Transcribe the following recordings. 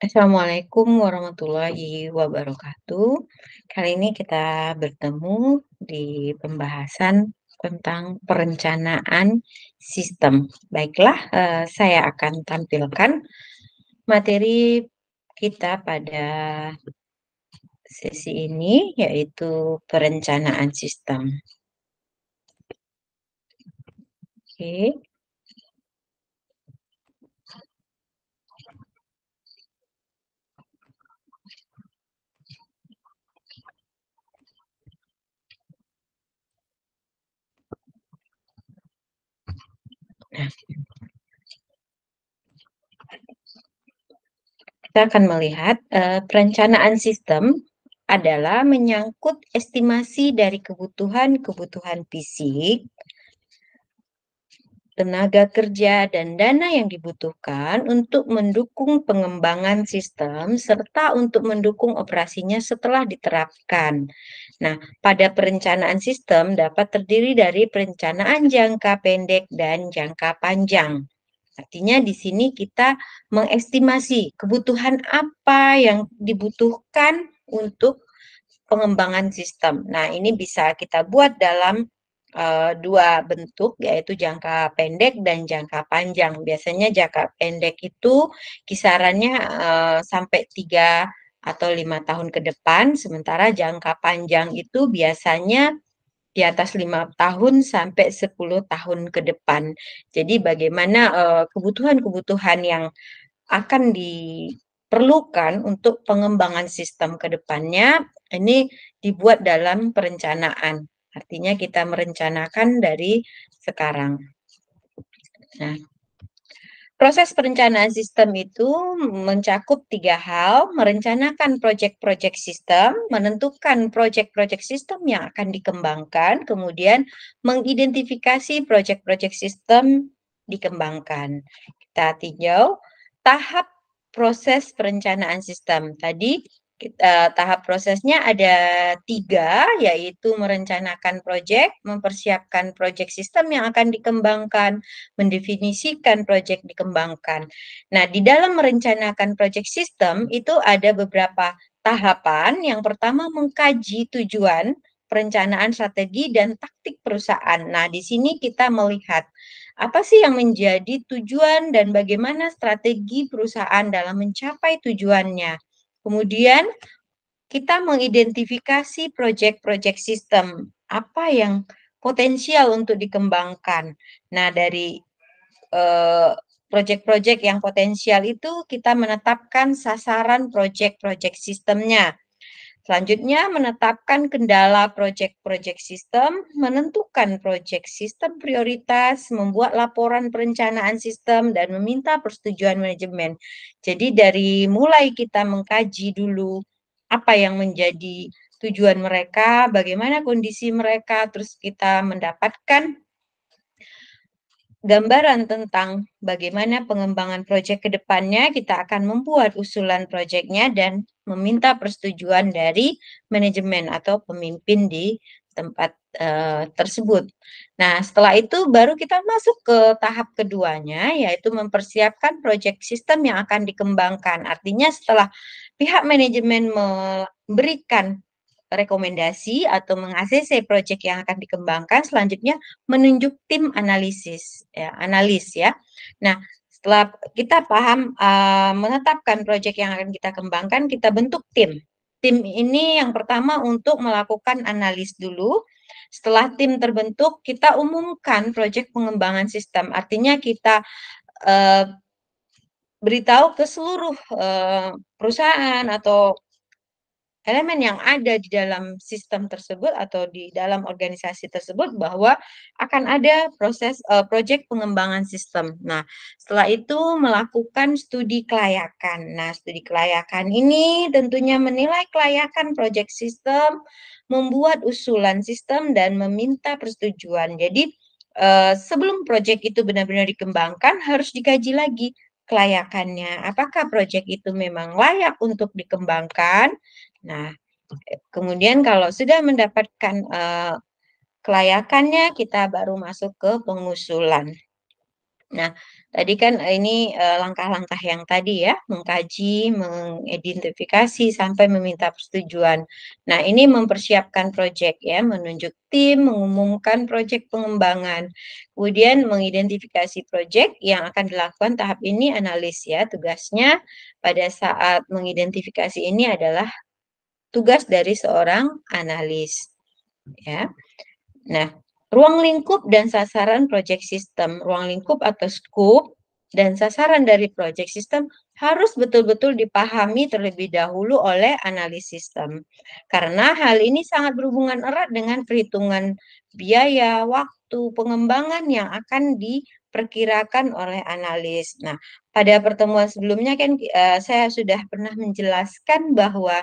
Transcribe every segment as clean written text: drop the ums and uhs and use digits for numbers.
Assalamualaikum warahmatullahi wabarakatuh. Kali ini kita bertemu di pembahasan tentang perencanaan sistem. Baiklah, saya akan tampilkan materi kita pada sesi ini, yaitu perencanaan sistem. Oke. Nah, kita akan melihat perencanaan sistem adalah menyangkut estimasi dari kebutuhan-kebutuhan fisik, tenaga kerja, dan dana yang dibutuhkan untuk mendukung pengembangan sistem serta untuk mendukung operasinya setelah diterapkan. Nah, pada perencanaan sistem dapat terdiri dari perencanaan jangka pendek dan jangka panjang. Artinya di sini kita mengestimasi kebutuhan apa yang dibutuhkan untuk pengembangan sistem. Nah, ini bisa kita buat dalam dua bentuk, yaitu jangka pendek dan jangka panjang. Biasanya jangka pendek itu kisarannya sampai 3 atau 5 tahun ke depan, sementara jangka panjang itu biasanya di atas 5 tahun sampai 10 tahun ke depan. Jadi bagaimana kebutuhan-kebutuhan yang akan diperlukan untuk pengembangan sistem ke depannya, ini dibuat dalam perencanaan. Artinya kita merencanakan dari sekarang. Nah, proses perencanaan sistem itu mencakup 3 hal: merencanakan proyek-proyek sistem, menentukan proyek-proyek sistem yang akan dikembangkan, kemudian mengidentifikasi proyek-proyek sistem dikembangkan. Kita tinjau tahap proses perencanaan sistem. Tadi tahap prosesnya ada 3, yaitu merencanakan proyek, mempersiapkan proyek sistem yang akan dikembangkan, mendefinisikan proyek dikembangkan. Nah, di dalam merencanakan proyek sistem itu ada beberapa tahapan. Yang pertama, mengkaji tujuan, perencanaan strategi, dan taktik perusahaan. Nah, di sini kita melihat apa sih yang menjadi tujuan dan bagaimana strategi perusahaan dalam mencapai tujuannya. Kemudian kita mengidentifikasi proyek-proyek sistem, apa yang potensial untuk dikembangkan. Nah, dari proyek-proyek yang potensial itu kita menetapkan sasaran proyek-proyek sistemnya. Selanjutnya, menetapkan kendala proyek-proyek sistem, menentukan proyek sistem prioritas, membuat laporan perencanaan sistem, dan meminta persetujuan manajemen. Jadi dari mulai kita mengkaji dulu apa yang menjadi tujuan mereka, bagaimana kondisi mereka, terus kita mendapatkan gambaran tentang bagaimana pengembangan proyek ke depannya, kita akan membuat usulan proyeknya dan meminta persetujuan dari manajemen atau pemimpin di tempat tersebut. Nah, setelah itu baru kita masuk ke tahap keduanya, yaitu mempersiapkan proyek sistem yang akan dikembangkan. Artinya setelah pihak manajemen memberikan rekomendasi atau meng-ACC proyek yang akan dikembangkan, selanjutnya menunjuk tim analisis ya, analis ya. Nah, setelah kita paham menetapkan proyek yang akan kita kembangkan, kita bentuk tim. Tim ini yang pertama untuk melakukan analis dulu. Setelah tim terbentuk, kita umumkan proyek pengembangan sistem. Artinya kita beritahu ke seluruh perusahaan atau elemen yang ada di dalam sistem tersebut atau di dalam organisasi tersebut bahwa akan ada proses proyek pengembangan sistem. Nah, setelah itu melakukan studi kelayakan. Nah, studi kelayakan ini tentunya menilai kelayakan proyek sistem, membuat usulan sistem, dan meminta persetujuan. Jadi, sebelum proyek itu benar-benar dikembangkan, harus dikaji lagi kelayakannya. Apakah proyek itu memang layak untuk dikembangkan? Nah, kemudian kalau sudah mendapatkan kelayakannya, kita baru masuk ke pengusulan. Nah, tadi kan ini langkah-langkah yang tadi ya, mengkaji, mengidentifikasi, sampai meminta persetujuan. Nah, ini mempersiapkan proyek ya, menunjuk tim, mengumumkan proyek pengembangan. Kemudian mengidentifikasi proyek yang akan dilakukan tahap ini analis ya. Tugasnya pada saat mengidentifikasi ini adalah tugas dari seorang analis ya. Nah, ruang lingkup dan sasaran project system. Ruang lingkup atau scope dan sasaran dari project system harus betul-betul dipahami terlebih dahulu oleh analis sistem. Karena hal ini sangat berhubungan erat dengan perhitungan biaya, waktu, pengembangan yang akan diperkirakan oleh analis. Nah, pada pertemuan sebelumnya kan saya sudah pernah menjelaskan bahwa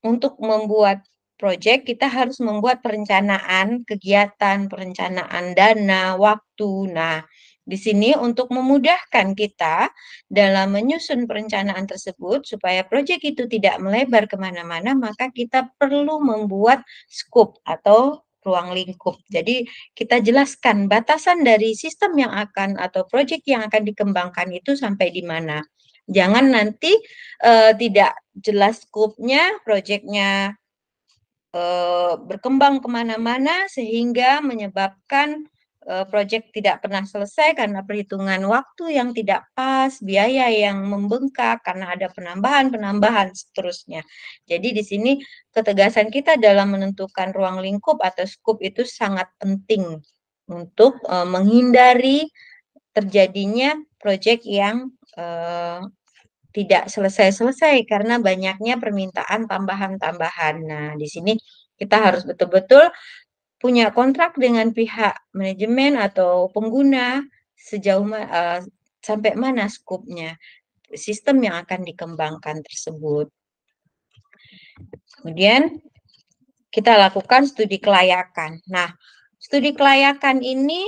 untuk membuat proyek, kita harus membuat perencanaan kegiatan, perencanaan dana, waktu. Nah, di sini untuk memudahkan kita dalam menyusun perencanaan tersebut, supaya proyek itu tidak melebar kemana-mana, maka kita perlu membuat skop atau ruang lingkup. Jadi, kita jelaskan batasan dari sistem yang akan atau proyek yang akan dikembangkan itu sampai di mana. Jangan nanti tidak jelas skupnya, proyeknya berkembang kemana-mana sehingga menyebabkan proyek tidak pernah selesai karena perhitungan waktu yang tidak pas, biaya yang membengkak karena ada penambahan-penambahan seterusnya. Jadi di sini ketegasan kita dalam menentukan ruang lingkup atau skup itu sangat penting untuk menghindari terjadinya proyek yang tidak selesai-selesai karena banyaknya permintaan tambahan-tambahan. Nah, di sini kita harus betul-betul punya kontrak dengan pihak manajemen atau pengguna sejauh sampai mana skupnya sistem yang akan dikembangkan tersebut. Kemudian kita lakukan studi kelayakan. Nah, studi kelayakan ini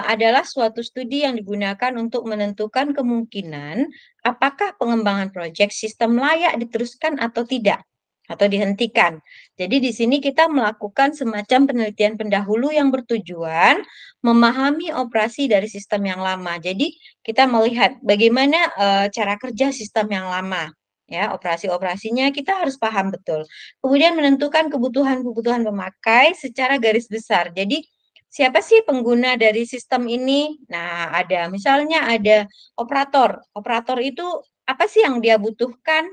adalah suatu studi yang digunakan untuk menentukan kemungkinan apakah pengembangan proyek sistem layak diteruskan atau tidak, atau dihentikan. Jadi di sini kita melakukan semacam penelitian pendahulu yang bertujuan memahami operasi dari sistem yang lama. Jadi kita melihat bagaimana cara kerja sistem yang lama. Ya, operasi-operasinya kita harus paham betul. Kemudian menentukan kebutuhan-kebutuhan pemakai secara garis besar. Jadi siapa sih pengguna dari sistem ini? Nah, misalnya ada operator. Operator itu apa sih yang dia butuhkan?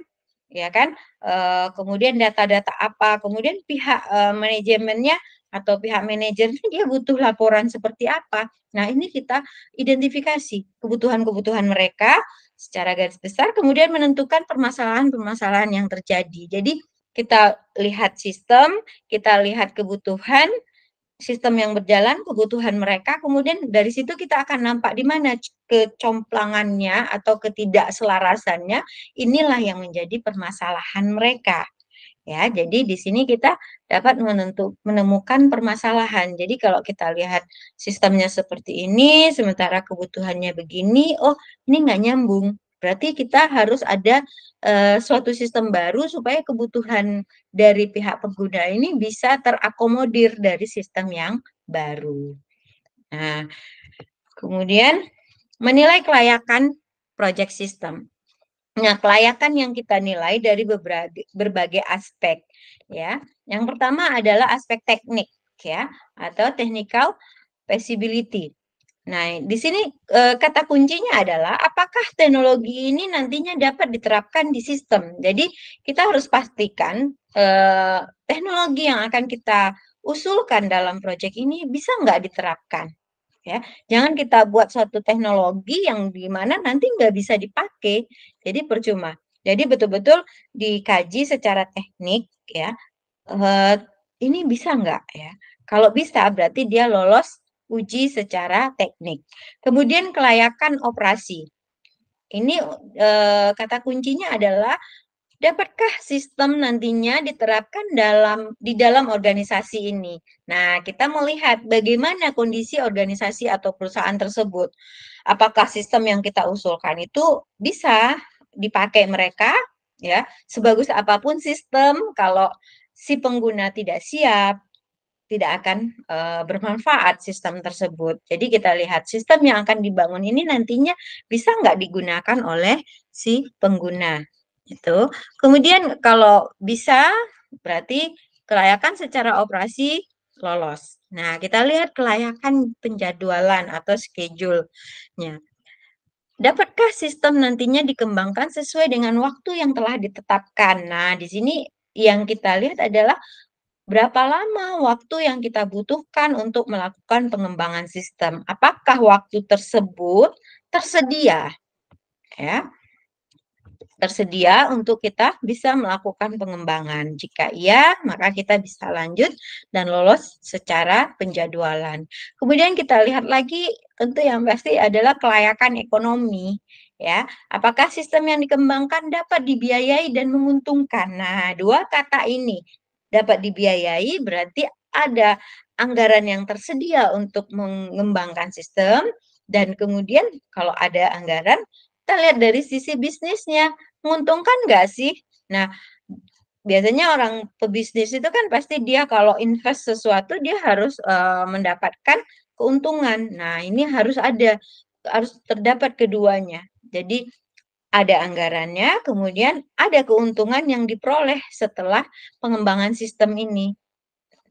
Ya kan? Kemudian data-data apa? Kemudian pihak manajemennya atau pihak manajernya dia butuh laporan seperti apa? Nah, ini kita identifikasi kebutuhan-kebutuhan mereka secara garis besar, kemudian menentukan permasalahan-permasalahan yang terjadi. Jadi kita lihat sistem, kita lihat kebutuhan, sistem yang berjalan, kebutuhan mereka, kemudian dari situ kita akan nampak di mana kecomplangannya atau ketidakselarasannya, inilah yang menjadi permasalahan mereka. Ya, jadi di sini kita dapat menemukan permasalahan. Jadi kalau kita lihat sistemnya seperti ini, sementara kebutuhannya begini, oh ini nggak nyambung. Berarti kita harus ada suatu sistem baru supaya kebutuhan dari pihak pengguna ini bisa terakomodir dari sistem yang baru. Nah, kemudian menilai kelayakan project system. Nah, kelayakan yang kita nilai dari berbagai aspek ya. Yang pertama adalah aspek teknik ya atau technical feasibility. Nah, di sini kata kuncinya adalah apakah teknologi ini nantinya dapat diterapkan di sistem. Jadi, kita harus pastikan teknologi yang akan kita usulkan dalam proyek ini bisa nggak diterapkan. Ya, jangan kita buat suatu teknologi yang di mana nanti nggak bisa dipakai, jadi percuma. Jadi betul-betul dikaji secara teknik ya, ini bisa nggak ya? Kalau bisa berarti dia lolos uji secara teknik. Kemudian kelayakan operasi. Ini kata kuncinya adalah dapatkah sistem nantinya diterapkan di dalam organisasi ini? Nah, kita melihat bagaimana kondisi organisasi atau perusahaan tersebut. Apakah sistem yang kita usulkan itu bisa dipakai mereka? Ya, sebagus apapun sistem, kalau si pengguna tidak siap, tidak akan, bermanfaat sistem tersebut. Jadi kita lihat sistem yang akan dibangun ini nantinya bisa nggak digunakan oleh si pengguna, itu. Kemudian kalau bisa, berarti kelayakan secara operasi lolos. Nah, kita lihat kelayakan penjadwalan atau schedule-nya. Dapatkah sistem nantinya dikembangkan sesuai dengan waktu yang telah ditetapkan? Nah, di sini yang kita lihat adalah berapa lama waktu yang kita butuhkan untuk melakukan pengembangan sistem? Apakah waktu tersebut tersedia, ya? Tersedia untuk kita bisa melakukan pengembangan. Jika iya, maka kita bisa lanjut dan lolos secara penjadwalan. Kemudian kita lihat lagi, tentu yang pasti adalah kelayakan ekonomi, ya. Apakah sistem yang dikembangkan dapat dibiayai dan menguntungkan? Nah, dua kata ini, dapat dibiayai berarti ada anggaran yang tersedia untuk mengembangkan sistem, dan kemudian kalau ada anggaran, kita lihat dari sisi bisnisnya. Menguntungkan nggak sih? Nah, biasanya orang pebisnis itu kan pasti dia kalau invest sesuatu dia harus, mendapatkan keuntungan. Nah, ini harus terdapat keduanya. Jadi ada anggarannya, kemudian ada keuntungan yang diperoleh setelah pengembangan sistem ini.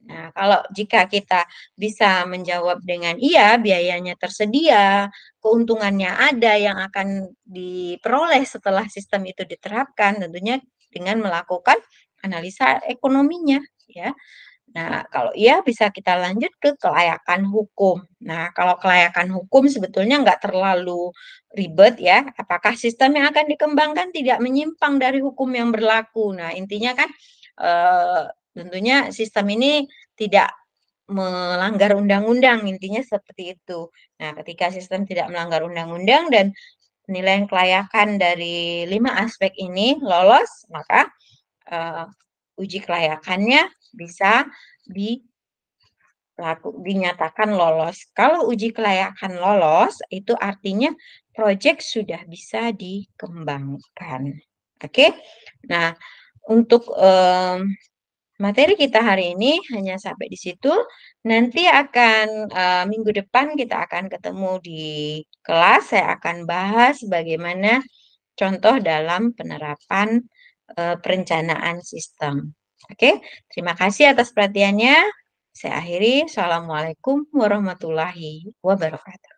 Nah, kalau jika kita bisa menjawab dengan iya, biayanya tersedia, keuntungannya ada yang akan diperoleh setelah sistem itu diterapkan, tentunya dengan melakukan analisa ekonominya, ya. Nah, kalau iya bisa kita lanjut ke kelayakan hukum. Nah, kalau kelayakan hukum sebetulnya nggak terlalu ribet ya, apakah sistem yang akan dikembangkan tidak menyimpang dari hukum yang berlaku. Nah, intinya kan, tentunya sistem ini tidak melanggar undang-undang, intinya seperti itu. Nah, ketika sistem tidak melanggar undang-undang dan penilaian kelayakan dari 5 aspek ini lolos, maka, eee, uji kelayakannya bisa dinyatakan lolos. Kalau uji kelayakan lolos, itu artinya proyek sudah bisa dikembangkan. Oke? Nah, untuk, materi kita hari ini hanya sampai di situ. Nanti akan, minggu depan kita akan ketemu di kelas, saya akan bahas bagaimana contoh dalam penerapan, perencanaan sistem. Oke, terima kasih atas perhatiannya. Saya akhiri. Assalamualaikum warahmatullahi wabarakatuh.